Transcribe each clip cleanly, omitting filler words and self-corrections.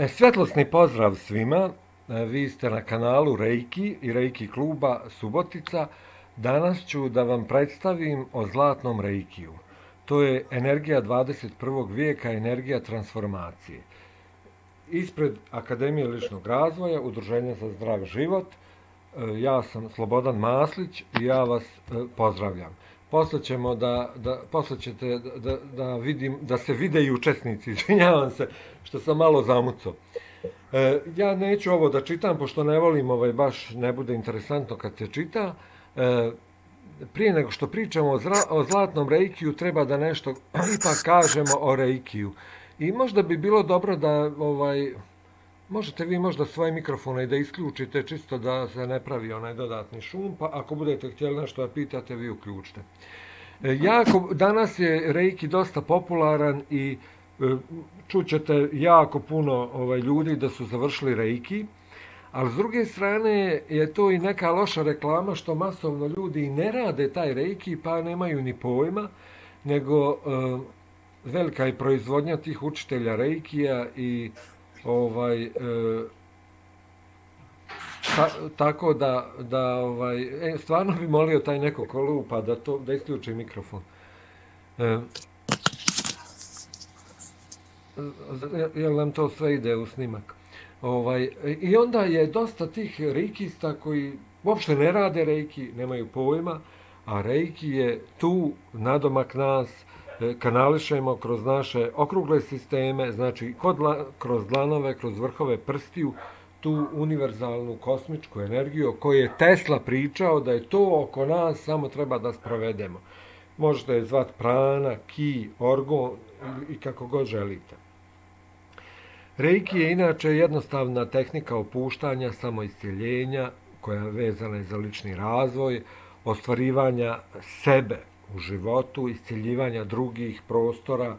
Svjetlosni pozdrav svima. Vi ste na kanalu Reiki i Reiki kluba Subotica. Danas ću da vam predstavim o zlatnom Reikiju. To je energija 21. vijeka, energija transformacije. Ispred Akademije ličnog razvoja, Udruženja za zdrav život, ja sam Slobodan Maslić i ja vas pozdravljam. Posle ćete da se vide i učesnici, izvinjavam se što sam malo zamucao. Ja neću ovo da čitam, pošto ne volim, baš ne bude interesantno kad se čita. Prije nego što pričamo o zlatnom Reikiju, treba da nešto ipak kažemo o Reikiju. I možda bi bilo dobro da, možete vi možda svoje mikrofone i da isključite, čisto da se ne pravi onaj dodatni šum, pa ako budete htjeli nešto da pitate, vi uključite. Danas je Reiki dosta popularan i čućete jako puno ljudi da su završili Reiki, ali s druge strane je to i neka loša reklama što masovno ljudi ne rade taj Reiki pa nemaju ni pojma, nego velika je proizvodnja tih učitelja Reikija i tako da stvarno bi molio taj neko ko lupa da isključi mikrofon. Jel nam to sve ide u snimak? I onda je dosta tih reikista koji uopšte ne rade Reiki, nemaju pojma, a Reiki je tu nadomak nas, kanališemo kroz naše okrugle sisteme, znači kroz dlanove, kroz vrhove prstiju, tu univerzalnu kosmičku energiju o kojoj je Tesla pričao da je to oko nas, samo treba da sprovedemo. Možete je zvati prana, ki, orgon i kako god želite. Reiki je inače jednostavna tehnika opuštanja, samoiscjeljenja koja je vezana za lični razvoj, ostvarivanja sebe u životu, iscjeljivanja drugih prostora.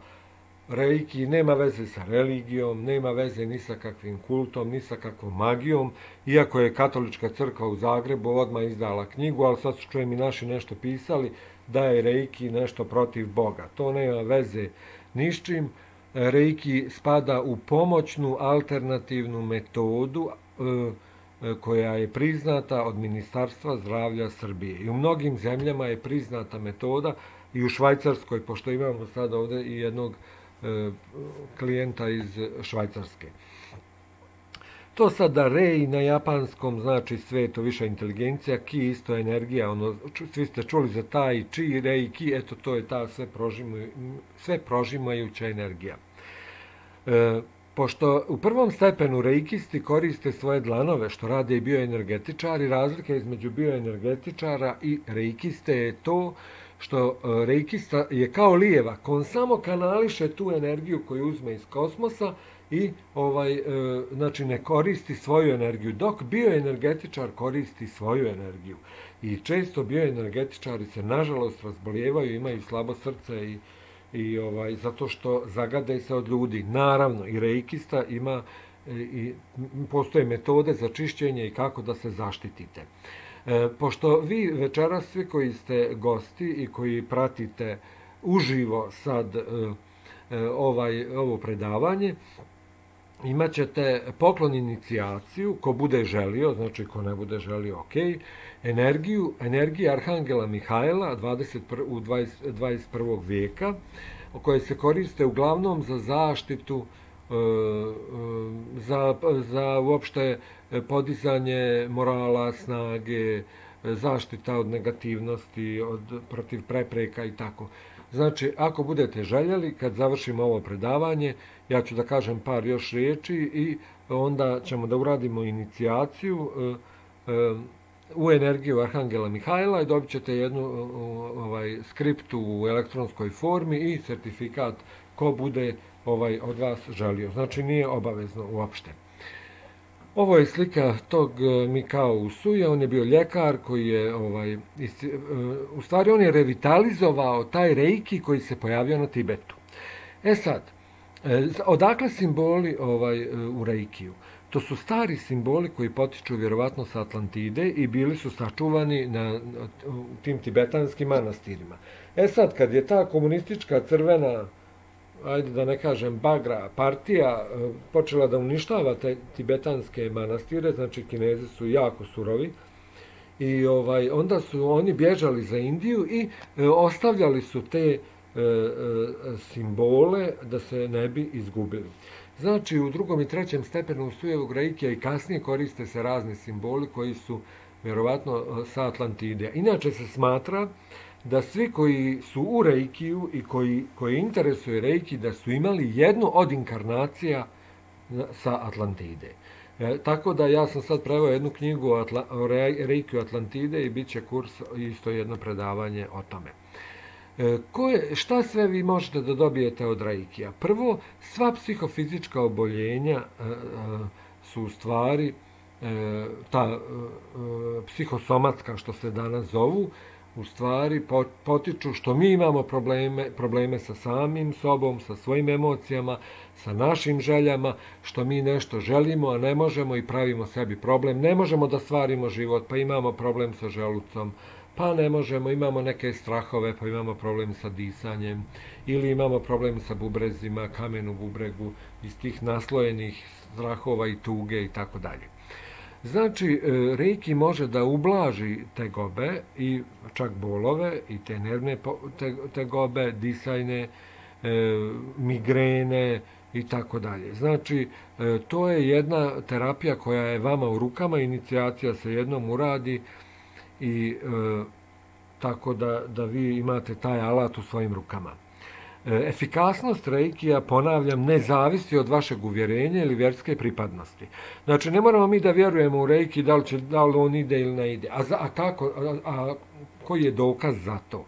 Reiki nema veze sa religijom, nema veze ni sa kakvim kultom, ni sa kakvom magijom, iako je Katolička crkva u Zagrebu odmah izdala knjigu, ali sad su čujem i naši nešto pisali da je Reiki nešto protiv Boga. To nema veze ni s čim. Reiki spada u pomoćnu alternativnu metodu koja je priznata od Ministarstva zdravlja Srbije. I u mnogim zemljama je priznata metoda, i u Švajcarskoj, pošto imamo sad ovdje i jednog klijenta iz Švajcarske. To sada Rei na japanskom znači sveto, viša inteligencija, Ki isto energija, svi ste čuli za Tai Chi, Rei, Ki, eto to je ta sve prožimajuća energija. Pošto u prvom stepenu reikisti koriste svoje dlanove, što rade i bioenergetičari, razlika između bioenergetičara i reikiste je to što reikista je kao lijevak, on samo kanališe tu energiju koju uzme iz kosmosa i znači ne koristi svoju energiju, dok bioenergetičar koristi svoju energiju. I često bioenergetičari se nažalost razbolijevaju, imaju slabo srce i zato što zagade se od ljudi. Naravno, i reikista ima i postoje metode za čišćenje i kako da se zaštitite. Pošto vi večeras, svi koji ste gosti i koji pratite uživo sad ovo predavanje, imat ćete poklon inicijaciju, ko bude želio, znači ko ne bude želio, ok, energiju Arhangela Mihajla 21. vijeka, koje se koriste uglavnom za zaštitu, za uopšte podizanje morala, snage, zaštita od negativnosti, protiv prepreka i tako. Znači, ako budete željeli, kad završimo ovo predavanje, ja ću da kažem par još riječi i onda ćemo da uradimo inicijaciju u energiju Arhangela Mihajla i dobit ćete jednu skriptu u elektronskoj formi i certifikat ko bude od vas želio. Znači, nije obavezno uopšte. Ovo je slika tog Mikao Usuja, on je bio ljekar koji je, u stvari on je revitalizovao taj Reiki koji se pojavio na Tibetu. E sad, odakle simboli u Reikiju? To su stari simboli koji potiču vjerovatno sa Atlantide i bili su sačuvani u tim tibetanskim manastirima. E sad, kad je ta komunistička crvena ajde da ne kažem bagra, partija počela da uništava te tibetanske manastire, znači Kinezi su jako surovi, i onda su oni bježali za Indiju i ostavljali su te simbole da se ne bi izgubili. Znači, u drugom i trećem stepenu sujevog reikija i kasnije koriste se razni simboli koji su vjerovatno sa Atlantide. Inače se smatra da svi koji su u reikiju i koji interesuje reiki da su imali jednu od inkarnacija sa Atlantide. Tako da ja sam sad preveo jednu knjigu o reikiju Atlantide i bit će kurs, isto jedno predavanje o tome. Šta sve vi možete da dobijete od reikija? Prvo, sva psihofizička oboljenja su u stvari ta psihosomatska, što se danas zovu, u stvari potiču što mi imamo probleme sa samim sobom, sa svojim emocijama, sa našim željama, što mi nešto želimo, a ne možemo i pravimo sebi problem. Ne možemo da stvarimo život, pa imamo problem sa želucom, pa ne možemo, imamo neke strahove, pa imamo problem sa disanjem, ili imamo problem sa bubrezima, kamen u bubregu, iz tih naslojenih strahova i tuge i tako dalje. Znači, reiki može da ublaži tegobe i čak bolove i te nervne tegobe, disajne, migrene i tako dalje. Znači, to je jedna terapija koja je vama u rukama, inicijacija se jednom uradi i tako da vi imate taj alat u svojim rukama. Efikasnost reikija, ponavljam, ne zavisi od vašeg uvjerenja ili vjerske pripadnosti. Znači, ne moramo mi da vjerujemo u reiki da li on ide ili ne ide. A koji je dokaz za to?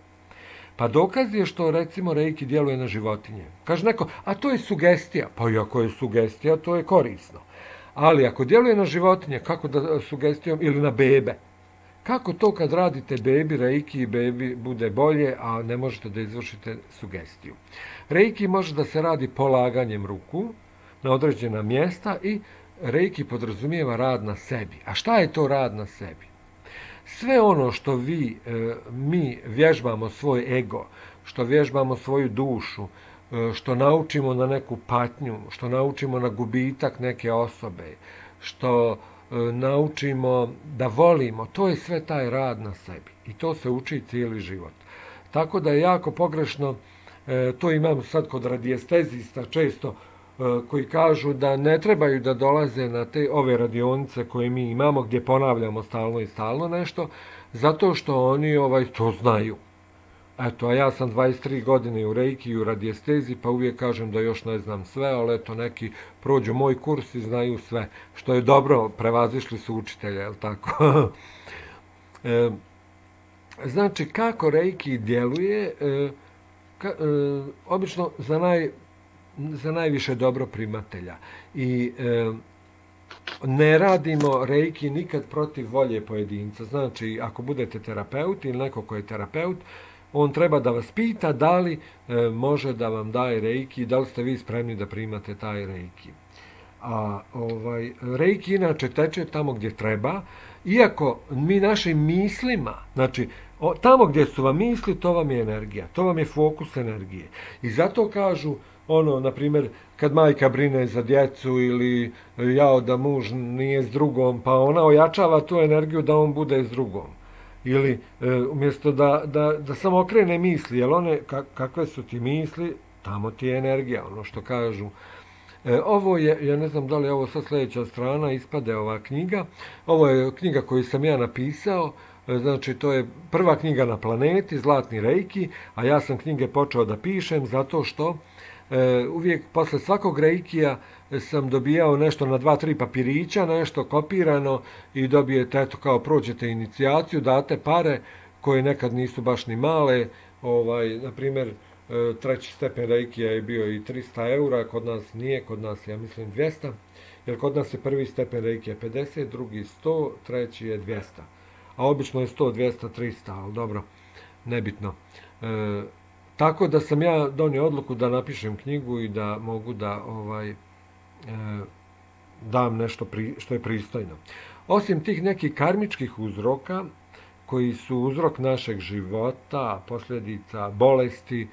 Pa dokaz je što, recimo, reiki djeluje na životinje. Kaže neko, a to je sugestija. Pa i ako je sugestija, to je korisno. Ali ako djeluje na životinje, kako da sugestijom, ili na bebe? Kako to kad radite bebi reiki i bebi bude bolje, a ne možete da izvršite sugestiju? Reiki može da se radi polaganjem ruku na određena mjesta i reiki podrazumijeva rad na sebi. A šta je to rad na sebi? Sve ono što mi vježbamo svoj ego, što vježbamo svoju dušu, što naučimo na neku patnju, što naučimo na gubitak neke osobe, što naučimo da volimo, to je sve taj rad na sebi. I to se uči cijeli život. Tako da je jako pogrešno, to imam sad kod radijestezista često, koji kažu da ne trebaju da dolaze na ove radionice koje mi imamo, gdje ponavljamo stalno i stalno nešto, zato što oni to znaju. Eto, a ja sam 23 godine u reiki i u radijestezi, pa uvijek kažem da još ne znam sve, ali eto, neki prođu moj kurs i znaju sve. Što je dobro, prevazišli su učitelje, je li tako? Znači, kako reiki djeluje, obično za najviše dobro primatelja. I ne radimo reiki nikad protiv volje pojedinca. Znači, ako budete terapeut ili neko ko je terapeut, on treba da vas pita da li može da vam daje reiki i da li ste vi spremni da primate taj reiki. A reiki inače teče tamo gdje treba, iako mi našim mislima, znači tamo gdje su vam misli, to vam je energija, to vam je fokus energije. I zato kažu, na primjer, kad majka brine za djecu ili jao da muž nije s drugom, pa ona ojačava tu energiju da on bude s drugom. Ili umjesto da samo okrene misli, jer one, kakve su ti misli, tamo ti je energija, ono što kažu. Ovo je, ja ne znam da li je ovo sad sljedeća strana, ispade ova knjiga. Ovo je knjiga koju sam ja napisao, znači to je prva knjiga na planeti, Zlatni reiki, a ja sam knjige počeo da pišem zato što uvijek posle svakog reikija sam dobijao nešto na 2-3 papirića, nešto kopirano i dobijete, eto, kao prođete inicijaciju, date pare koje nekad nisu baš ni male, na primjer, treći stepen reikija je bio i 300 eura, kod nas nije, kod nas ja mislim 200, jer kod nas je prvi stepen reikija 50, drugi 100, treći je 200, a obično je 100, 200, 300, ali dobro, nebitno. Tako da sam ja donio odluku da napišem knjigu i da mogu da dam nešto što je pristojno. Osim tih nekih karmičkih uzroka, koji su uzrok našeg života, posljedica bolesti,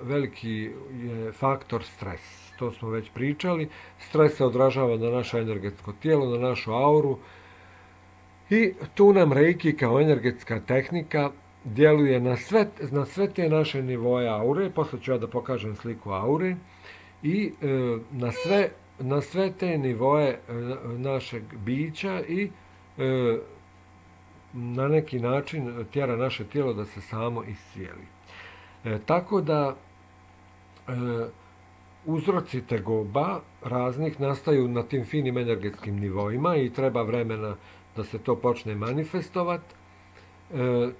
veliki je faktor stres. To smo već pričali. Stres se odražava na naše energetsko tijelo, na našu auru i tu nam reiki kao energetska tehnika djeluje na sve te naše nivoje aure. Poslije ću ja da pokažem sliku aure i na sve te nivoje našeg bića i na neki način tjera naše tijelo da se samo iscijeli. Tako da uzroci tegoba raznih nastaju na tim finim energetskim nivoima i treba vremena da se to počne manifestovati.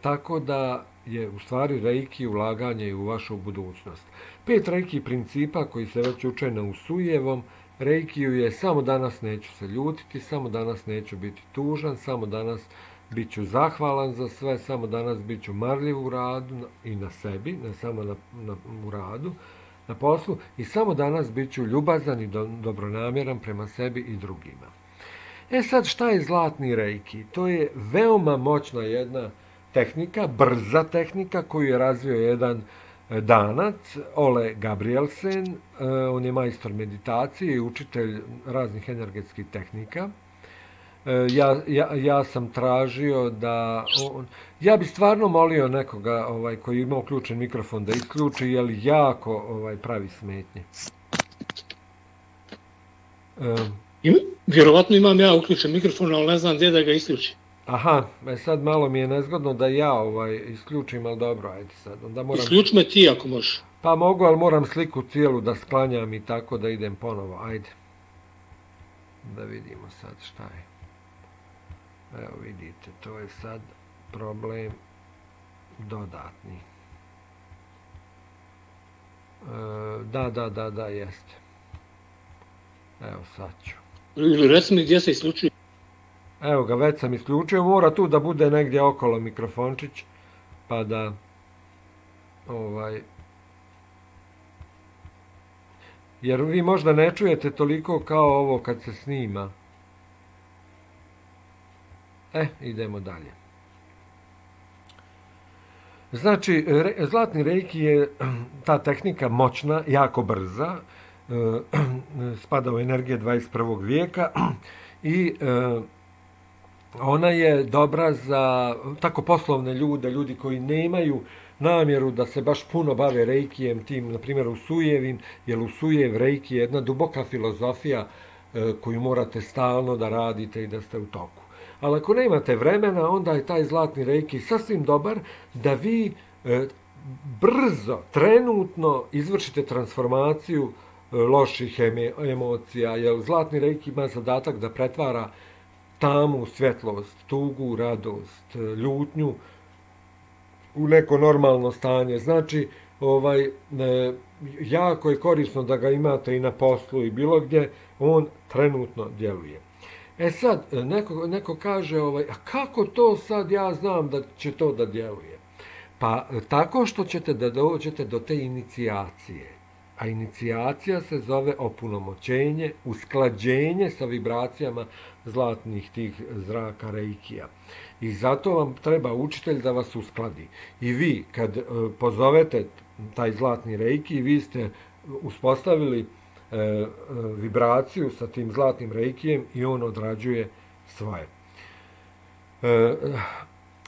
Tako da je u stvari reiki ulaganje u vašu budućnost. 5 reiki principa koji se već uče na Usujevom reikiju je samo danas neću se ljutiti, samo danas neću biti tužan, samo danas bit ću zahvalan za sve, samo danas bit ću marljiv u radu i na sebi, ne samo u radu, na poslu, i samo danas bit ću ljubazan i dobronamjeran prema sebi i drugima. Sad, šta je zlatni reiki? To je veoma moćna jedna tehnika, brza tehnika koju je razvio jedan Danac, Ole Gabrielsen. On je majstor meditacije i učitelj raznih energetskih tehnika. Ja sam tražio da... Ja bi stvarno molio nekoga koji ima uključen mikrofon da isključi, jer jako pravi smetnje. Vjerovatno imam ja uključen mikrofon, ali ne znam gdje da ga isključim. Aha, sad malo mi je nezgodno da ja isključim, ali dobro, ajde sad. Onda moram... Isključi me ti ako možeš. Pa mogu, ali moram sliku cijelu da sklanjam i tako da idem ponovo, ajde. Da vidimo sad šta je. Evo vidite, to je sad problem dodatni. Da, jeste. Evo sad ću. Ili reci mi gdje se isključuje. Evo ga, već sam isključio, mora tu da bude negdje okolo mikrofončić, pa da jer vi možda ne čujete toliko kao ovo kad se snima. Idemo dalje. Znači, zlatni reiki je ta tehnika moćna, jako brza, spada u energije 21. vijeka i ona je dobra za tako poslovne ljude, ljudi koji nemaju namjeru da se baš puno bave reikijem, tim, na primjer, Usujevim, jer Usujev reiki je jedna duboka filozofija koju morate stalno da radite i da ste u toku. Ali ako nemate vremena, onda je taj zlatni reiki sasvim dobar da vi brzo, trenutno izvršite transformaciju loših emocija, jer zlatni reiki ima zadatak da pretvara tamu, svjetlost, tugu, radost, ljutnju u neko normalno stanje. Znači, jako je korisno da ga imate i na poslu i bilo gdje, on trenutno djeluje. Sad, neko kaže, a kako to sad ja znam da će to da djeluje? Pa tako što ćete da dođete do te inicijacije. A inicijacija se zove opunomoćenje, usklađenje sa vibracijama zlatnih tih zraka reikija. I zato vam treba učitelj da vas uskladi. I vi, kad pozovete taj zlatni reiki, vi ste uspostavili vibraciju sa tim zlatnim reikijem i on odrađuje svoje.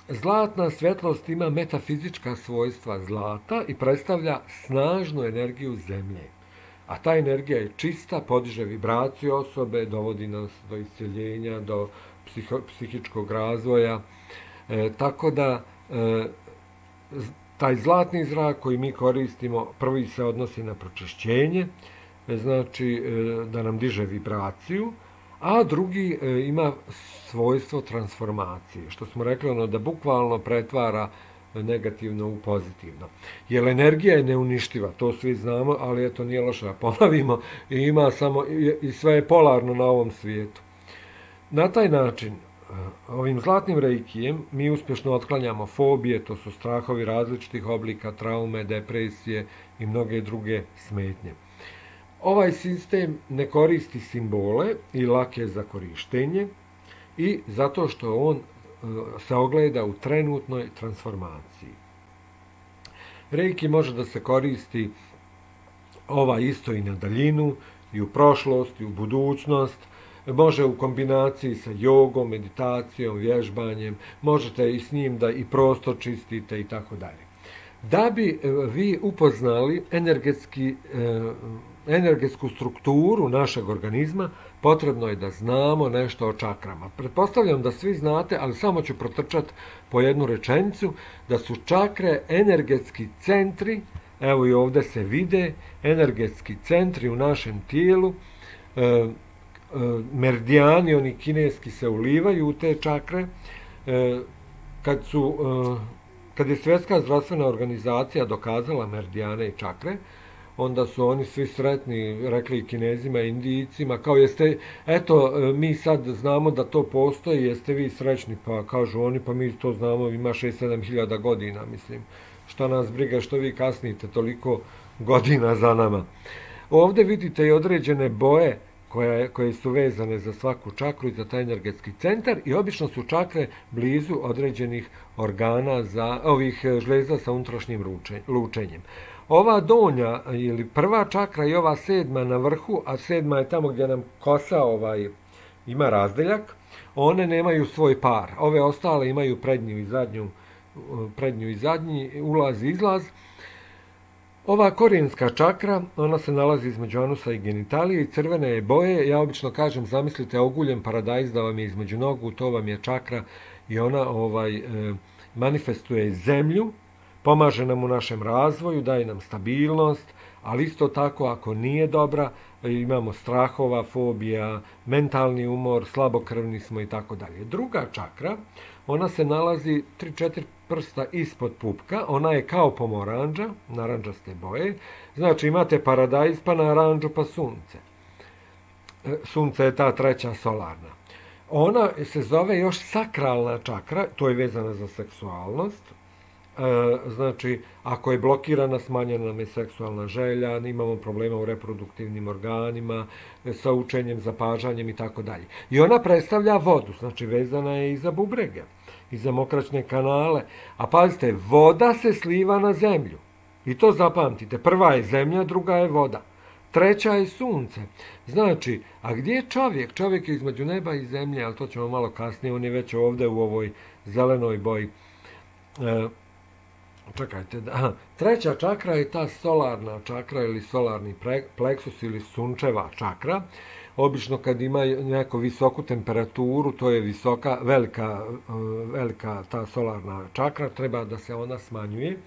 Zlatna svjetlost ima metafizička svojstva zlata i predstavlja snažnu energiju zemlje. A ta energija je čista, podiže vibraciju osobe, dovodi nas do iscjeljenja, do psihičkog razvoja. Tako da taj zlatni zrak koji mi koristimo, prvi se odnosi na pročišćenje, znači da nam diže vibraciju, a drugi ima svojstvo transformacije, što smo rekli, da bukvalno pretvara negativno u pozitivno. Jer energija je neuništiva, to svi znamo, ali eto nije loše da ponovimo, i sve je polarno na ovom svijetu. Na taj način, ovim zlatnim reikijem mi uspješno otklanjamo fobije, to su strahovi različitih oblika, traume, depresije i mnoge druge smetnje. Ovaj sistem ne koristi simbole i lak je za korištenje i zato što on se ogleda u trenutnoj transformaciji. Reiki može da se koristi isto i na daljinu, i u prošlost, i u budućnost, može u kombinaciji sa jogom, meditacijom, vježbanjem, možete i s njim da i prostor čistite i tako dalje. Da bi vi upoznali energetsku strukturu našeg organizma, potrebno je da znamo nešto o čakrama. Pretpostavljam da svi znate, ali samo ću protrčati po jednu rečenicu, da su čakre energetski centri, evo i ovdje se vide, energetski centri u našem tijelu, meridijani, oni kineski, se ulivaju u te čakre. Kad je Svjetska zdravstvena organizacija dokazala meridijane i čakre, onda su oni svi sretni, rekli Kinezima i Indijcima, kao mi sad znamo da to postoji, jeste vi srećni? Pa kažu oni, pa mi to znamo, ima 6-7 hiljada godina, mislim. Šta nas briga što vi kasnite toliko godina za nama. Ovdje vidite i određene boje koje su vezane za svaku čakru i za taj energetski centar, i obično su čakre blizu određenih organa, ovih žleza sa unutrašnjim lučenjem. Ova donja ili prva čakra i ova 7. na vrhu, a 7. je tamo gdje nam kosa ima razdeljak, one nemaju svoj par. Ove ostale imaju prednju i zadnji ulaz i izlaz. Ova korijenska čakra, ona se nalazi između anusa i genitalije i crvene je boje. Ja obično kažem, zamislite oguljen paradajz da vam je između nogu, to vam je čakra i ona manifestuje zemlju, pomaže nam u našem razvoju, daje nam stabilnost, ali isto tako ako nije dobra, imamo strahova, fobija, mentalni umor, slabokrvni smo i tako dalje. Druga čakra, ona se nalazi 3-4 prsta ispod pupka, ona je kao pomoranđa, naranđaste boje, znači imate paradajz, pa naranđu, pa sunce. Sunce je ta treća solarna. Ona se zove još sakralna čakra, to je vezana za seksualnost. Znači, ako je blokirana, smanjena nam je seksualna želja, imamo problema u reproduktivnim organima, sa učenjem, zapažanjem i tako dalje. I ona predstavlja vodu, znači vezana je i za bubrege, i za mokraćne kanale. A pazite, voda se sliva na zemlju. I to zapamtite, prva je zemlja, druga je voda. Treća je sunce. Znači, a gdje je čovjek? Čovjek je između neba i zemlje, ali to ćemo malo kasnije, on je već ovdje u ovoj zelenoj boji. Treća čakra je ta solarna čakra ili solarni pleksus ili sunčeva čakra. Obično kad ima neku visoku temperaturu, to je velika ta solarna čakra, treba da se ona smanjuje.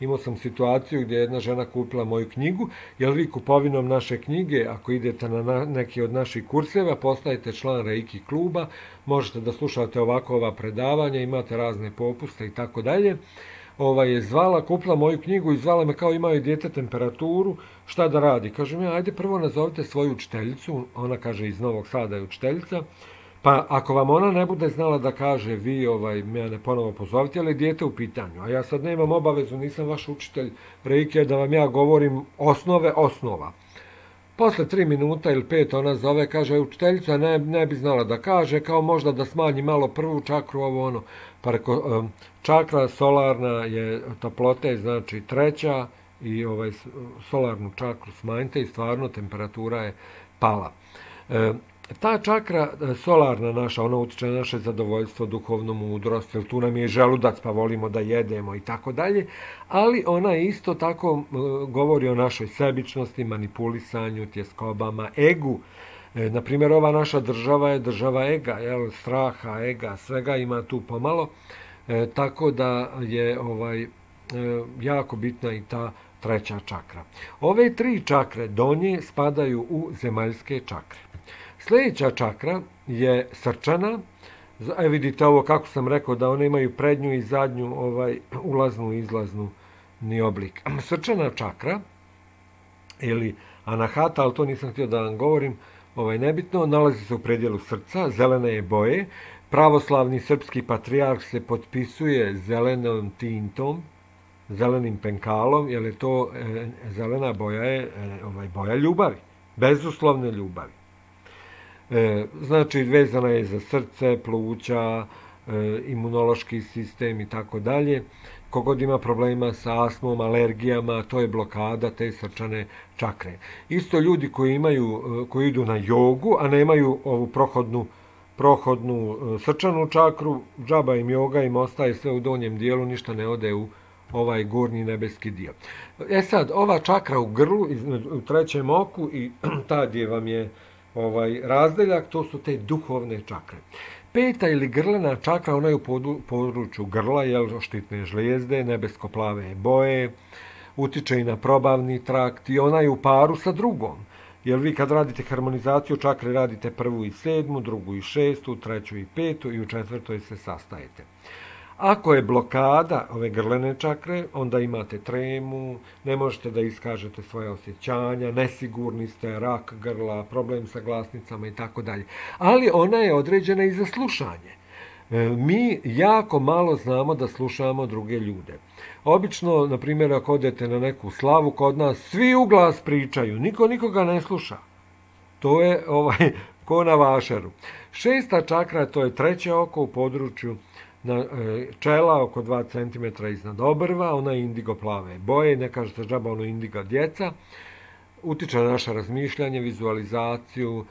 Imao sam situaciju gdje je jedna žena kupila moju knjigu, jer vi kupovinom naše knjige, ako idete na neki od naših kurseva, postajete član Reiki kluba, možete da slušate ova predavanja, imate razne popuste i tako dalje. Je kupila moju knjigu i zvala me kao imaju dijete temperaturu, šta da radi? Kažem ja, ajde prvo nazovite svoju učiteljicu, ona kaže iz Novog Sada je učiteljica, pa ako vam ona ne bude znala da kaže vi mene ponovo pozovite, ali je dijete u pitanju, a ja sad nemam obavezu, nisam vaš učitelj Reiki, da vam ja govorim osnova. Posle 3 minuta ili 5 ona zove, kaže učiteljica ne bi znala da kaže, kao možda da smanji malo prvu čakru, pa reko, čakra solarna je toplote, znači treća, i solarnu čakru smanjite i stvarno temperatura je pala. Ta čakra solarna naša, ona utiče na naše zadovoljstvo, duhovnu mudrost, jer tu nam je želudac pa volimo da jedemo i tako dalje, ali ona isto tako govori o našoj sebičnosti, manipulisanju, tjeskobama, egu. Naprimjer, ova naša država je država ega, straha, ega, svega ima tu pomalo, tako da je jako bitna i ta treća čakra. Ove 3 čakre donje spadaju u zemaljske čakre. Sljedeća čakra je srčana. Vidite ovo kako sam rekao da one imaju prednju i zadnju ulaznu i izlaznu oblik. Srčana čakra ili anahata, ali to nisam htio da vam govorim, nebitno, nalazi se u predjelu srca, zelene je boje. Pravoslavni srpski patrijarh se potpisuje zelenom tintom, zelenim penkalom, jer je to zelena boja je boja ljubavi, bezuslovne ljubavi. Znači, vezana je za srce, pluća, imunološki sistem i tako dalje. Kogod ima problema sa astmom, alergijama, to je blokada te srčane čakre. Isto ljudi koji idu na jogu, a nemaju ovu prohodnu srčanu čakru, džaba im joga, im ostaje sve u donjem dijelu, ništa ne ode u ovaj gornji nebeski dio. Sad, ova čakra u grlu, u trećem oku i ta gdje vam je razdeljak, to su te duhovne čakre. Peta ili grlena čakra, ona je u području grla, štitne žlijezde, nebesko-plave boje, utiče i na probavni trakt i ona je u paru sa drugom. Jer vi kad radite harmonizaciju čakre, radite prvu i sedmu, drugu i šestu, treću i petu i u četvrtoj se sastajete. Ako je blokada ove grlene čakre, onda imate tremu, ne možete da iskažete svoje osjećanja, nesigurni ste, rak grla, problem sa glasnicama i tako dalje. Ali ona je određena i za slušanje. Mi jako malo znamo da slušamo druge ljude. Obično, na primjer, ako odete na neku slavu kod nas, svi u glas pričaju, niko nikoga ne sluša. To je ko na vašaru. Šesta čakra, to je treće oko u području čela, oko 2 cm iznad obrva, ona je indigo-plave boje, ne kažete džaba, ono indigo djeca, utiče na naše razmišljanje, vizualizaciju,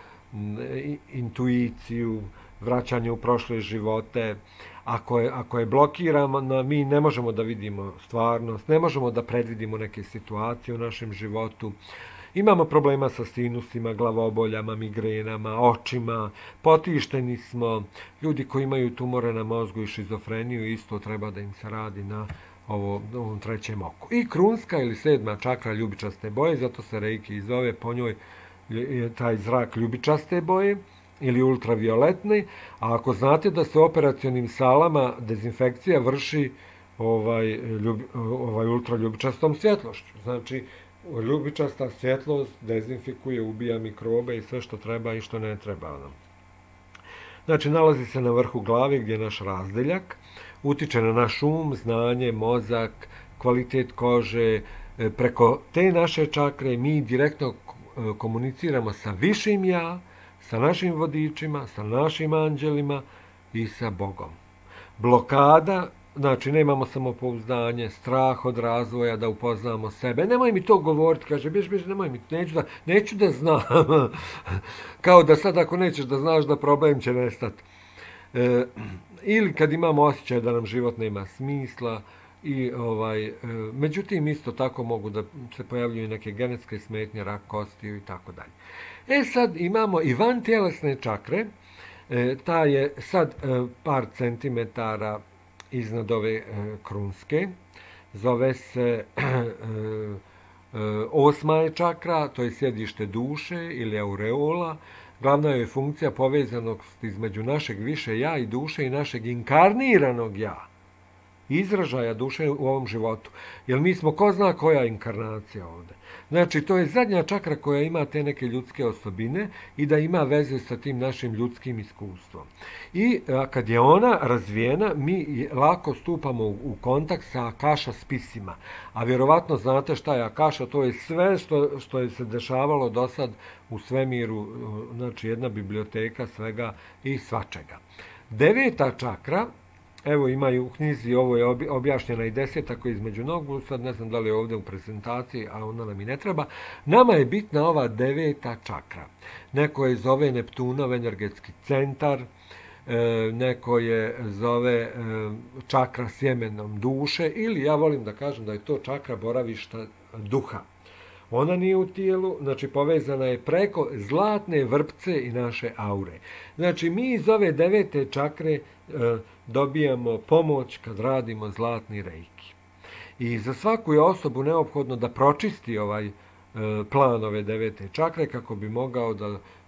intuiciju, vraćanje u prošle živote. Ako je blokirano, mi ne možemo da vidimo stvarnost, ne možemo da predvidimo neke situacije u našem životu. Imamo problema sa sinusima, glavoboljama, migrenama, očima, potišteni smo. Ljudi koji imaju tumore na mozgu i šizofreniju, isto treba da im se radi na ovom trećem oku. I krunska ili 7. čakra ljubičaste boje, zato se reiki i zove, po njoj je taj zrak ljubičaste boje ili ultravioletni, a ako znate da se u operacionim salama dezinfekcija vrši ultraljubičastom svjetlošću, znači ljubičasta svjetlost dezinfikuje, ubija mikrobe i sve što treba i što ne treba nam. Znači, nalazi se na vrhu glave gdje je naš razdeljak, utiče na naš znanje, mozak, kvalitet kože. Preko te naše čakre mi direktno komuniciramo sa višim ja, sa našim vodičima, sa našim anđelima i sa Bogom. Blokada, znači nemamo samopouzdanje, strah od razvoja, da upoznamo sebe. Nemoj mi to govoriti, kaže, bjež, nemoj mi, neću da znam. Kao da sad ako nećeš da znaš da problem će nestati. Ili kad imamo osjećaj da nam život nema smisla. Međutim, isto tako mogu da se pojavljuju neke genetske smetnje, rak kostiju i tako dalje. Sad imamo i vantjelesne čakre. Ta je sad par centimetara iznad ove krunske. Zove se 8. čakra, to je sjedište duše ili aureola. Glavna je funkcija povezanost između našeg više ja i duše i našeg inkarniranog ja. Izražaja duše u ovom životu. Jer mi smo ko zna koja inkarnacija ovdje. Znači, to je zadnja čakra koja ima te neke ljudske osobine i da ima veze sa tim našim ljudskim iskustvom. I kad je ona razvijena, mi lako stupamo u kontakt sa akaša spisima. A vjerovatno znate šta je akaša, to je sve što je se dešavalo do sad u svemiru, znači jedna biblioteka svega i svačega. 9. čakra, evo imaju u knjizi, ovo je objašnjena i 10. koja je između nogu, sad ne znam da li je ovdje u prezentaciji, a ona nam i ne treba. Nama je bitna ova 9. čakra. Neko je zove Neptunov energetski centar, neko je zove čakra sjemenom duše, ili ja volim da kažem da je to čakra boravišta duha. Ona nije u tijelu, znači povezana je preko zlatne vrpce i naše aure. Znači mi iz ove 9. čakre dobijamo pomoć kad radimo zlatni reiki. I za svaku je osobu neophodno da pročisti ovaj plan ove 9. čakre kako bi mogao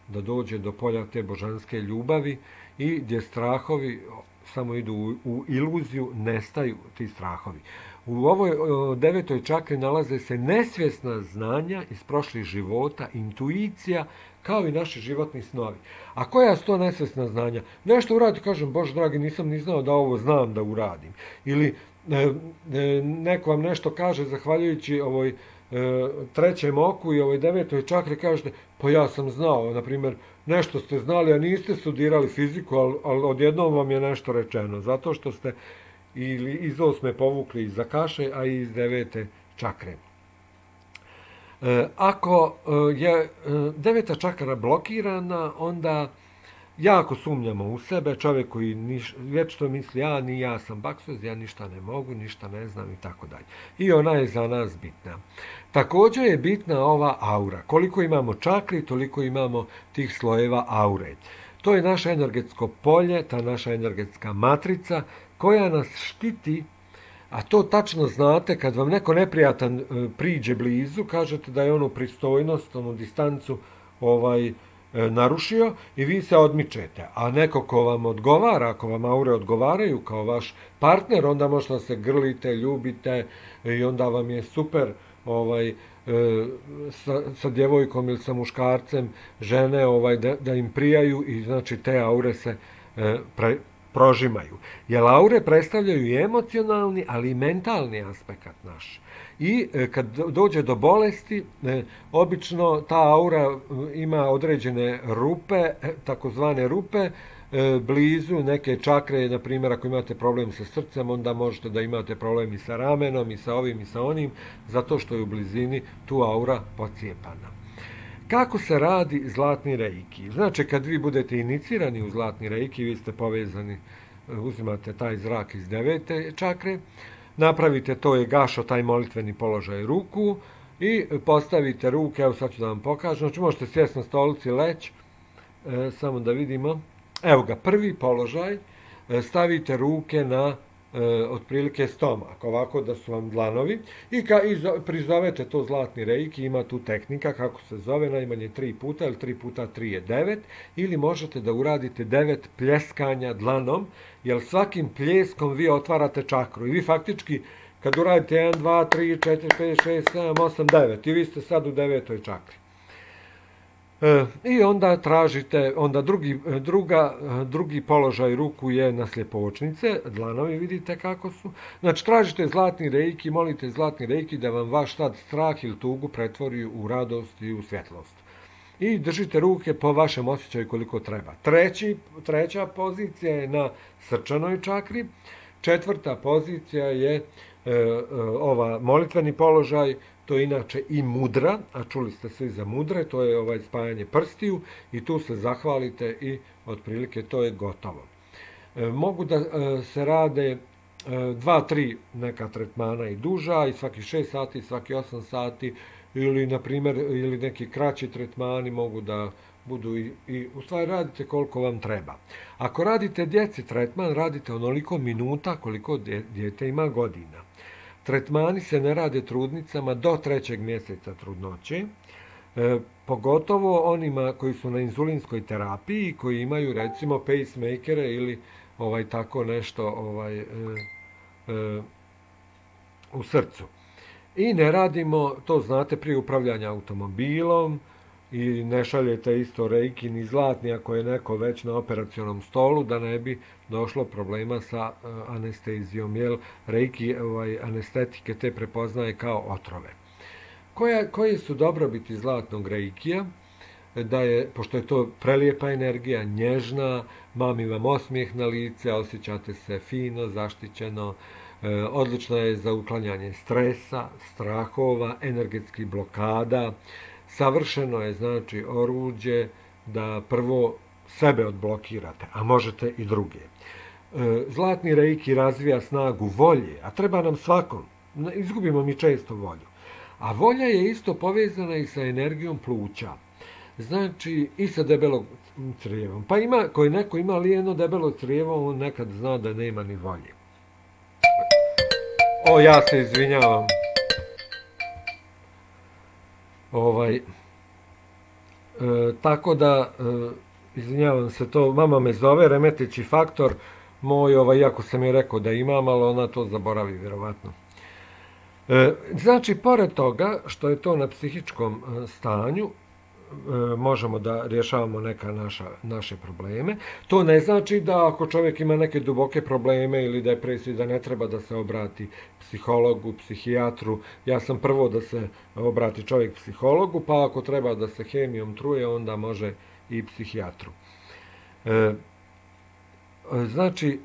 da dođe do polja te božanske ljubavi i gdje strahovi samo idu u iluziju, nestaju ti strahovi. U ovoj 9. čakri nalaze se nesvjesna znanja iz prošlih života, intuicija, kao i naši životni snovi. A koja su to nesvjesna znanja? Nešto uradi, kažem, Bože dragi, nisam ni znao da ovo znam da uradim. Ili neko vam nešto kaže zahvaljujući ovoj trećem oku i ovoj devetoj čakri kažete, pa ja sam znao, na primjer, nešto ste znali, a niste studirali fiziku, ali odjednom vam je nešto rečeno, zato što ste ili iz osme povukli iz kaše, a i iz devete čakre. Ako je deveta čakra blokirana, onda jako sumnjamo u sebe, čovjek koji već to misli, ja sam baksoz, ja ništa ne mogu, ništa ne znam i tako dalje. I ona je za nas bitna. Također je bitna ova aura. Koliko imamo čakri, toliko imamo tih slojeva aure. To je naše energetsko polje, ta naša energetska matrica koja nas štiti, a to tačno znate kad vam neko neprijatan priđe blizu, kažete da je onu pristojnost, onu distancu narušio i vi se odmičete. A neko ko vam odgovara, ako vam aure odgovaraju kao vaš partner, onda možda se grlite, ljubite i onda vam je super sa djevojkom ili sa muškarcem žene da im prijaju i znači te aure se prožimaju. Jer aure predstavljaju i emocionalni, ali i mentalni aspekt naš. I kad dođe do bolesti, obično ta aura ima određene rupe, takozvane rupe, blizu neke čakre, na primjer ako imate problem sa srcem, onda možete da imate problem i sa ramenom, i sa ovim, i sa onim, zato što je u blizini tu aura pocijepana. Kako se radi zlatni reiki? Znači, kad vi budete inicirani u zlatni reiki, vi ste povezani, uzimate taj zrak iz devete čakre, napravite to je gašo, taj molitveni položaj ruku i postavite ruke, evo sad ću da vam pokažem, znači možete sjesti na stolici, leći, samo da vidimo, evo ga, prvi položaj, stavite ruke na otprilike stomak, ovako da su vam dlanovi i prizovete to zlatni reiki, ima tu tehnika kako se zove, najmanje 3 puta, ili 3 puta 3 je 9, ili možete da uradite 9 pljeskanja dlanom, jer svakim pljeskom vi otvarate čakru i vi faktički kad uradite 1, 2, 3, 4, 5, 6, 7, 8, 9 i vi ste sad u devetoj čakri. I onda tražite, onda drugi položaj ruku je na sljepočnice, dlanovi vidite kako su. Znači tražite zlatni reiki, molite zlatni reiki da vam vaš sad strah ili tugu pretvori u radost i u svjetlost. I držite ruke po vašem osjećaju koliko treba. Treća pozicija je na srčanoj čakri, četvrta pozicija je ova molitveni položaj, to je inače i mudra, a čuli ste svi za mudre, to je spajanje prstiju i tu se zahvalite i otprilike to je gotovo. Mogu da se rade 2-3 neka tretmana i duža i svaki 6 sati, svaki 8 sati ili na primjer ili neki kraći tretmani mogu da budu i u stvari radite koliko vam treba. Ako radite djeci tretman, radite onoliko minuta koliko dijete ima godina. Tretmani se ne rade trudnicama do 3. mjeseca trudnoće, pogotovo onima koji su na inzulinskoj terapiji, koji imaju recimo pacemakere ili tako nešto u srcu. I ne radimo, to znate, prije upravljanja automobilom i ne šaljete isto reiki ni zlatni ako je neko već na operacionom stolu da ne bi došlo problema sa anestezijom, jer reiki anestetike te prepoznaje kao otrove. Koje su dobrobiti zlatnog reikija? Pošto je to prelijepa energija, nježna, mami vam osmijeh na lice, osjećate se fino, zaštićeno, odlična je za uklanjanje stresa, strahova, energetskih blokada, savršeno je znači oruđe da prvo sebe odblokirate, a možete i druge. Zlatni reiki razvija snagu volje, a treba nam svakom, izgubimo mi često volju. A volja je isto povezana i sa energijom pluća, znači i sa debelog crijevom. Pa ako neko ima lijeno debelo crijevo, on nekad zna da nema ni volje. Ja se izvinjavam. Tako da, izvinjavam se, to mama me zove, remeteći faktor moj, iako sam je rekao da imam, ali ona to zaboravi vjerovatno. Znači, pored toga što je to na psihičkom stanju, možemo da rješavamo neka naše probleme. To ne znači da ako čovjek ima neke duboke probleme ili depresiju, da ne treba da se obrati psihologu, psihijatru. Ja sam prvo da se obrati čovjek psihologu, pa ako treba da se hemijom truje, onda može i psihijatru. Znači,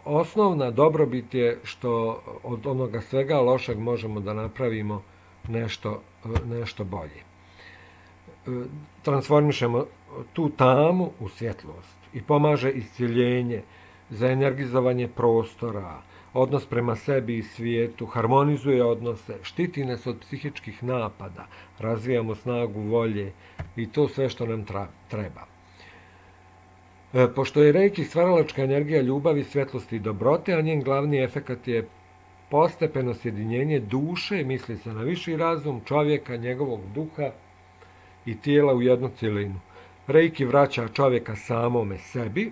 osnovna dobrobit je što od onoga svega lošeg možemo da napravimo nešto bolje. Transformišemo tu tamu u svjetlost i pomaže iscjeljenje, za energizovanje prostora, odnos prema sebi i svijetu, harmonizuje odnose, štiti nas od psihičkih napada, razvijamo snagu volje i to sve što nam treba. Pošto je reiki stvaralačka energija ljubavi, svjetlosti i dobrote, a njen glavni efekat je postepeno sjedinjenje duše, misli se na viši razum, čovjeka, njegovog duha i tijela u jednu cjelinu. Reiki vraća čovjeka samome sebi.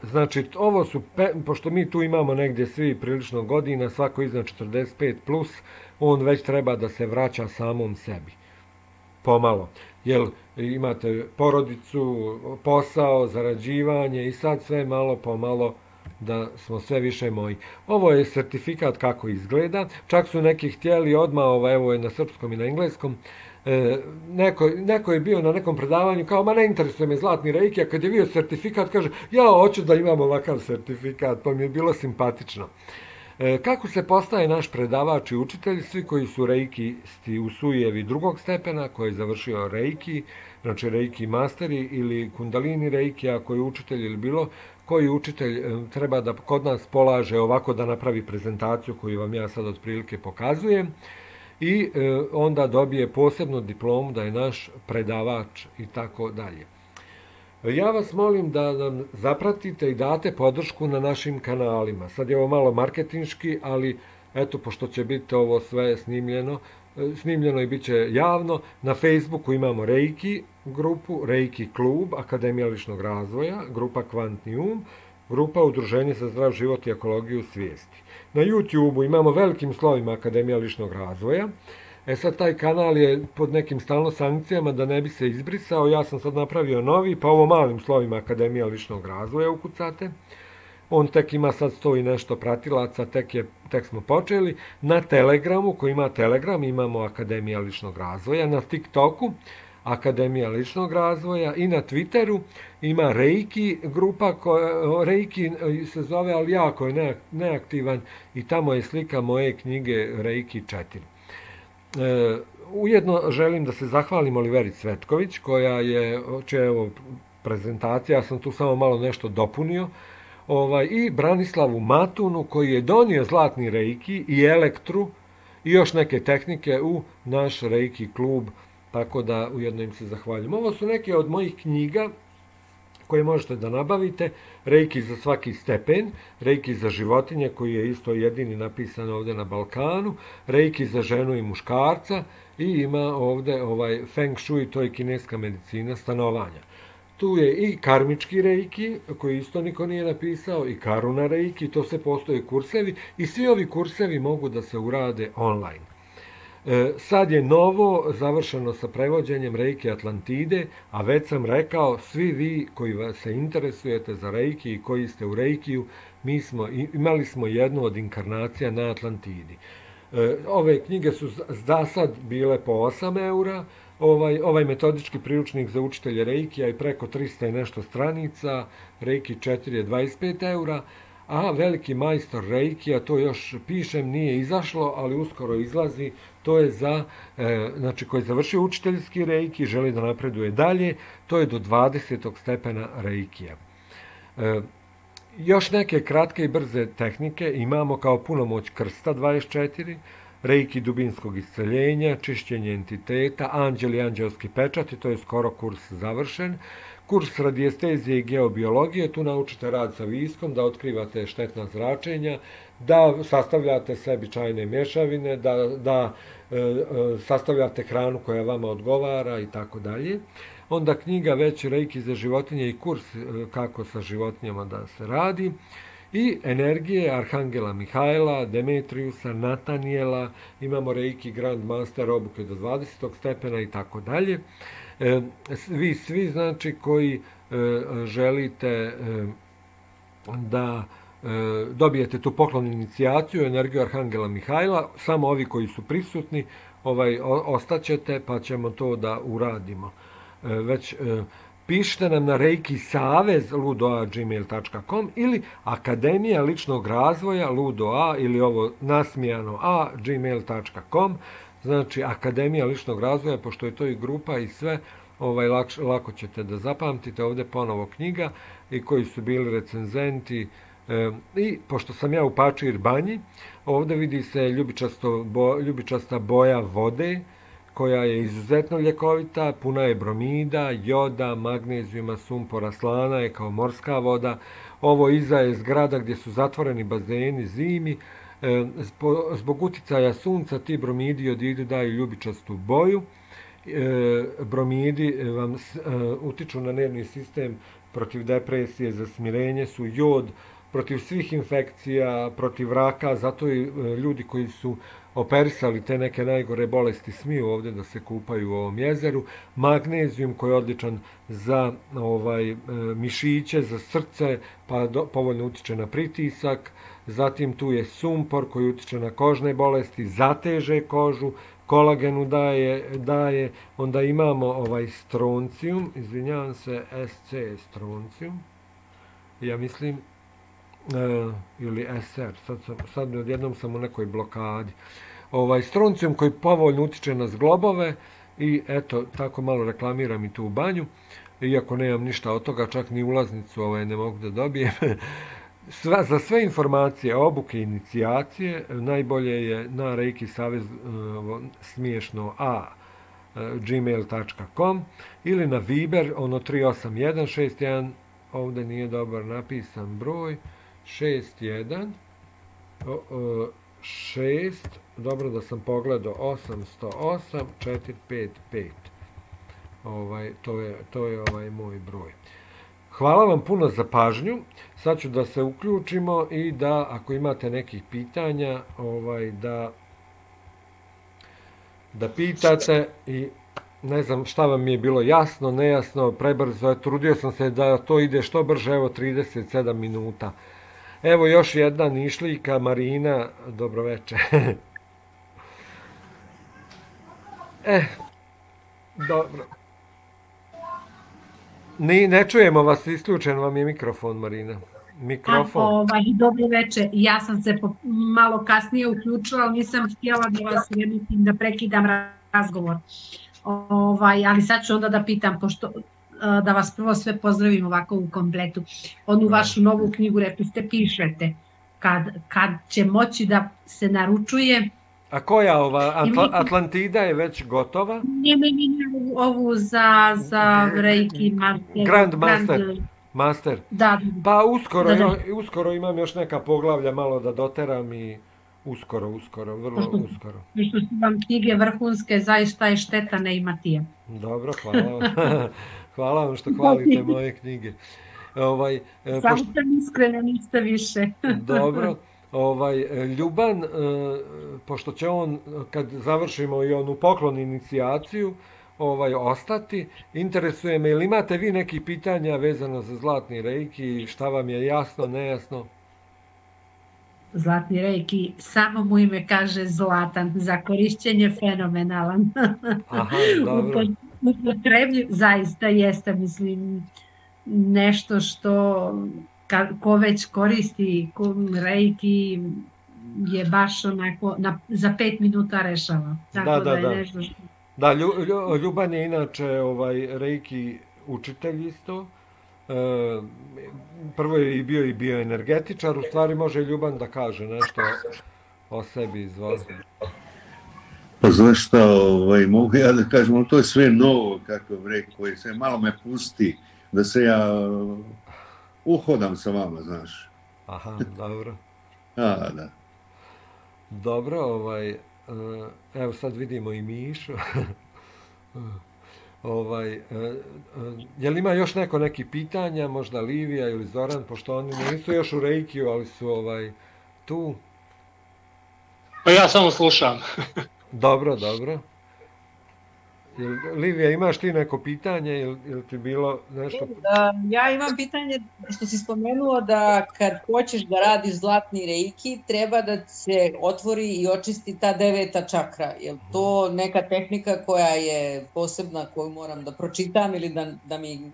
Znači, ovo su, pošto mi tu imamo negdje svi prilično godina, svako iznad 45 plus, on već treba da se vraća samom sebi. Pomalo. Jer imate porodicu, posao, zarađivanje i sad sve malo pomalo da smo sve više moji. Ovo je sertifikat kako izgleda. Čak su neki htjeli odmah, evo je na srpskom i na engleskom, neko je bio na nekom predavanju kao, ma ne interesuje me zlatni reiki, a kad je bio sertifikat, kaže, ja hoću da imam ovakav sertifikat, pa mi je bilo simpatično. Kako se postaje naš predavač i učitelj? Svi koji su reikisti u sujevi drugog stepena, koji je završio reiki, znači reiki masteri ili kundalini reiki, ako je učitelj ili bilo koji učitelj treba da kod nas polaže ovako da napravi prezentaciju koju vam ja sad otprilike pokazujem i onda dobije posebnu diplomu da je naš predavač i tako dalje. Ja vas molim da nam zapratite i date podršku na našim kanalima. Sad je ovo malo marketinški, ali eto, pošto će biti ovo sve snimljeno i bit će javno, na Facebooku imamo Reiki grupu, Reiki klub, Akademija ličnog razvoja, grupa Kvantni um, grupa Udruženje za zdrav život i ekologiju svijesti. Na YouTubeu imamo velikim slovima Akademija ličnog razvoja. Sad taj kanal je pod nekim stalno sankcijama da ne bi se izbrisao. Ja sam sad napravio novi, pa ovo malim slovima Akademija ličnog razvoja ukucate. On tek ima sad 100 i nešto pratilaca, tek smo počeli. Na Telegramu, koji ima Telegram, imamo Akademija ličnog razvoja. Na TikToku Akademija ličnog razvoja i na Twitteru ima Reiki grupa, Reiki se zove, ali jako je neaktivan i tamo je slika moje knjige Reiki 4. Ujedno želim da se zahvalim Oliveri Cvetković, koja je, evo, prezentacija, ja sam tu samo malo nešto dopunio, i Branislavu Matunu, koji je donio zlatni reiki i elektru i još neke tehnike u naš reiki klub, tako da ujedno im se zahvaljujem. Ovo su neke od mojih knjiga koje možete da nabavite. Reiki za svaki stepen, Reiki za životinje, koji je isto jedini napisan ovdje na Balkanu, Reiki za ženu i muškarca i ima ovdje Feng Shui, to je kineska medicina stanovanja. Tu je i karmički reiki, koji isto niko nije napisao, i karuna reiki, to sve postoje kursevi i svi ovi kursevi mogu da se urade online. Sad je novo završeno sa prevođenjem Reiki Atlantide, a već sam rekao, svi vi koji se interesujete za Reiki i koji ste u Reikiju, imali smo jednu od inkarnacija na Atlantidi. Ove knjige su za sad bile po 8 eura, ovaj metodički priručnik za učitelje Reikija je preko 300 i nešto stranica, Reiki 4 je 25 eura, a veliki majstor Reikija, to još pišem, nije izašlo, ali uskoro izlazi, to je znači koji je završio učiteljski Reiki, želi da napreduje dalje, to je do 20. stepena Reikija. Još neke kratke i brze tehnike imamo kao punomoć krsta 24, Reiki dubinskog isceljenja, čišćenje entiteta, anđeli i anđelski pečati, to je skoro kurs završen. Kurs radijestezije i geobiologije, tu naučite rad sa viskom, da otkrivate štetna zračenja, da sastavljate sebi čajne mješavine, da sastavljate hranu koja vama odgovara i tako dalje. Onda knjiga već Reiki za životinje i kurs kako sa životinjama da se radi. i energije Arhangela Mihajla, Demetriusa, Natanijela, imamo Reiki Grand Master obuke do 20. stepena i tako dalje. Vi svi znači koji želite da dobijete tu poklon inicijaciju, energiju Arhangela Mihajla, samo ovi koji su prisutni ostaćete pa ćemo to da uradimo. Već pišite nam na reikisavez@gmail.com ili Akademija ličnog razvoja ludo.a ili ovo nasmijano @gmail.com. Znači Akademija ličnog razvoja, pošto je to i grupa i sve, lako ćete da zapamtite. Ovdje ponovo knjiga i koji su bili recenzenti. I pošto sam ja u Pačir banji, ovdje vidi se ljubičasta boja vode koja je izuzetno ljekovita, puna je bromida, joda, magnezijuma, sumpora, slana je kao morska voda. Ovo iza je zgrada gdje su zatvoreni bazeni zimi. Zbog uticaja sunca ti bromidi i jodidi daju ljubičastu boju. Bromidi vam utiču na nervni sistem, protiv depresije, za smirenje su, jod protiv svih infekcija, protiv raka, zato i ljudi koji su operisali te neke najgore bolesti smiju ovdje da se kupaju u ovom jezeru. Magnezijum koji je odličan za mišiće, za srce, pa povoljno utiče na pritisak. Zatim tu je sumpor koji utiče na kožne bolesti, zateže kožu, kolagenu daje. Onda imamo stroncijum, izvinjavam se, SC stroncijum, ja mislim, ili SR, sad odjednom sam u nekoj blokadi. Stroncijum koji povoljno utiče na zglobove i eto, tako malo reklamiram i tu banju, iako nemam ništa od toga, čak ni ulaznicu ne mogu da dobijem. Za sve informacije, obuke, inicijacije, najbolje je na Reiki Savez smiješno gmail.com ili na Viber 38161, ovdje nije dobar napisan broj, 61 6, dobro da sam pogledao, 808 455. To je moj broj. Hvala vam puno za pažnju. Sad ću da se uključimo i da, ako imate nekih pitanja, da pitate i ne znam šta vam je bilo jasno, nejasno, prebrzo. Trudio sam se da to ide što brže, evo 37 minuta. Evo još jedna Nišlijka, Marina, dobroveče. Dobro. Ne čujemo vas, isključen vam je mikrofon, Marina. Mikrofon. Dobro večer, ja sam se malo kasnije uključila, ali nisam htjela da vas remetim, da prekidam razgovor. Ali sad ću onda da pitam, da vas prvo sve pozdravim ovako u kompletu. Onu vašu novu knjigu, rekli ste, pišete. Kad će moći da se naručuje? A koja ova? Atlantida je već gotova? Ne, ovu za Reiki Grand Master. Da. Pa uskoro imam još neka poglavlja malo da doteram i uskoro, vrlo uskoro. Što su vam knjige vrhunske, zaista je šteta ne imati je. Dobro, hvala vam. Hvala vam što hvalite moje knjige. Samo sam iskreno, niste više. Dobro. Ljuban, pošto će on, kad završimo i onu poklon inicijaciju, ostati, interesuje me, ili imate vi neki pitanja vezano za zlatni reiki, šta vam je jasno, nejasno? Zlatni reiki, samo mu ime kaže zlatan, za korišćenje fenomenalan. Aha, dobro. Upotrebljiv, zaista jeste, mislim, nešto što ko već koristi reiki je baš onako za 5 minuta rešava. Tako da je nešto što... Da, Ljuban je inače reiki učitelj isto. Prvo je bio i bioenergetičar, u stvari može Ljuban da kaže nešto o sebi, izvolite. Pa znaš šta, mogu ja da kažem, ali to je sve novo, kako bih rekao, sve malo me pusti da se ja uhodam sa vama, znaš. Aha, dobro. Da. Dobro, evo sad vidimo i Mišu. Je li ima još neki pitanja, možda Livija ili Zoran, pošto oni nisu još u Reikiju, ali su tu? Pa ja samo slušam. Dobro. Livija, imaš ti neko pitanje ili ti bilo nešto? Ja imam pitanje što si spomenuo da kad hoćeš da radiš zlatni reiki, treba da se otvori i očisti ta 9. čakra. Je li to neka tehnika koja je posebna, koju moram da pročitam ili da mi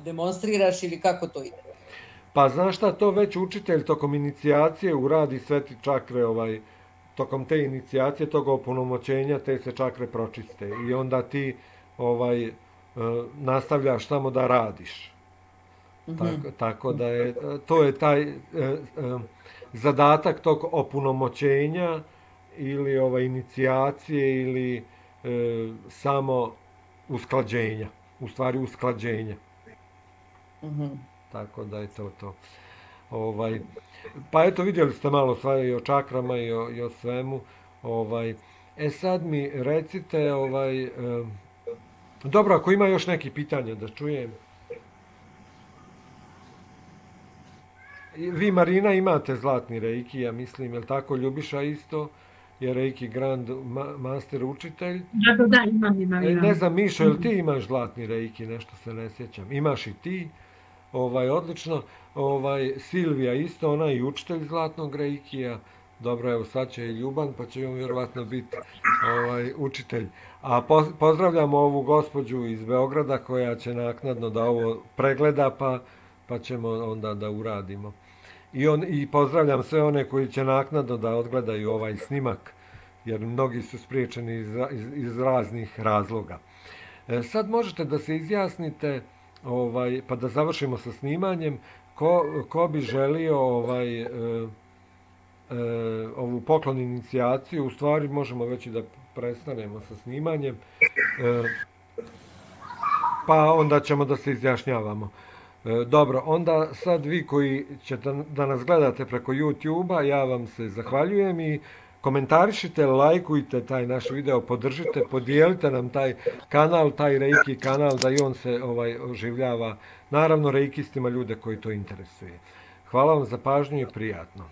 demonstriraš ili kako to ide? Pa znaš šta, to već učitelj tokom inicijacije uradi sve ti čakre, tokom te inicijacije, tog opunomoćenja, te se čakre pročiste i onda ti nastavljaš samo da radiš. Tako da to je taj zadatak tog opunomoćenja ili inicijacije ili samo usklađenja, u stvari usklađenja. Tako da je to. Pa eto, vidjeli ste malo sve i o čakrama i o svemu. Sad mi recite, dobro, ako ima još neki pitanja da čujem. Vi, Marina, imate zlatni reiki, ja mislim, je li tako? Ljubiša isto je reiki grand master učitelj. Da, imam. Ne znam, Mišo, jel ti imaš zlatni reiki, nešto se ne sjećam. Imaš i ti? Odlično. Silvija isto, ona je i učitelj zlatnog reikija. Dobro, evo sad će i Ljuban, pa će on vjerovatno biti učitelj. A pozdravljamo ovu gospođu iz Beograda koja će naknadno da ovo pregleda, pa ćemo onda da uradimo. I pozdravljam sve one koji će naknadno da odgledaju ovaj snimak, jer mnogi su spriječeni iz raznih razloga. Sad možete da se izjasnite, pa da završimo sa snimanjem, ko bi želio ovu poklon inicijaciju, u stvari možemo već i da prestanemo sa snimanjem, pa onda ćemo da se izjašnjavamo. Dobro, onda sad vi koji ćete da nas gledate preko YouTube-a, ja vam se zahvaljujem i komentarišite, lajkujte taj naš video, podržite, podijelite nam taj kanal, taj Reiki kanal, da i on se oživljava. Naravno, reikistima, ljude koji to interesuje. Hvala vam za pažnju i prijatno.